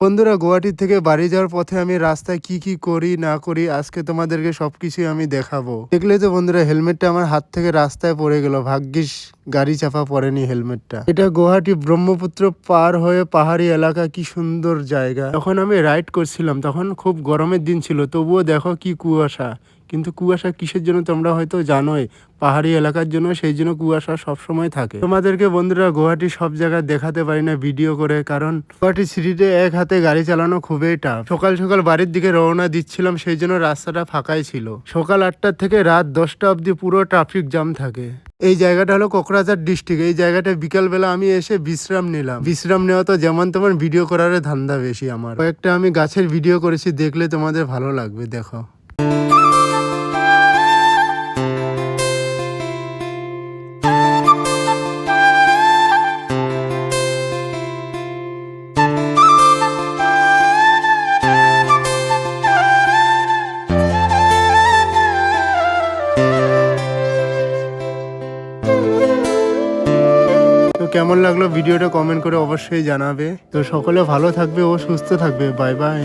বন্ধুরা, গুয়াহাটি থেকে বাড়ি যাওয়ার পথে আমি রাস্তায় কি কি করি না করি আজকে তোমাদেরকে সবকিছুই আমি দেখাবো। দেখলে তো বন্ধুরা, হেলমেটটা আমার হাত থেকে রাস্তায় পড়ে গেল। ভাগ্যিস গাড়ি চাপা পড়েনি হেলমেটটা। এটা গুয়াহাটি ব্রহ্মপুত্র পার হয়ে পাহাড়ি এলাকা, কি সুন্দর জায়গা। যখন আমি রাইড করছিলাম তখন খুব গরমের দিন ছিল, তবুও দেখো কি কুয়াশা। কিন্তু কুয়াশা কিসের জন্য তোমরা হয়তো জানোই, পাহাড়ি এলাকার জন্য, সেই জন্য কুয়াশা সবসময় থাকে। তোমাদেরকে বন্ধুরা গুয়াহাটি সব জায়গায় দেখাতে পারি না ভিডিও করে, কারণ গুয়াহাটি সিটিতে এক হাতে গাড়ি চালানো খুবই টাফ। সকাল সকাল বাড়ির দিকে রওনা দিচ্ছিলাম, সেই জন্য রাস্তাটা ফাঁকাই ছিল। সকাল 8টা থেকে রাত 10টা অবধি পুরো ট্রাফিক জ্যাম থাকে। এই জায়গাটা হলো কোকরাঝার ডিস্ট্রিক্ট। এই জায়গাটা বিকালবেলা আমি এসে বিশ্রাম নিলাম। বিশ্রাম নেওয়া তো যেমন তেমন ভিডিও করার ধান্দা বেশি আমার। কয়েকটা আমি গাছের ভিডিও করেছি, দেখলে তোমাদের ভালো লাগবে, দেখো। তো কেমন লাগলো ভিডিওটা কমেন্ট করে অবশ্যই জানাবে। তো সকলে ভালো থাকবে ও সুস্থ থাকবে। Bye bye.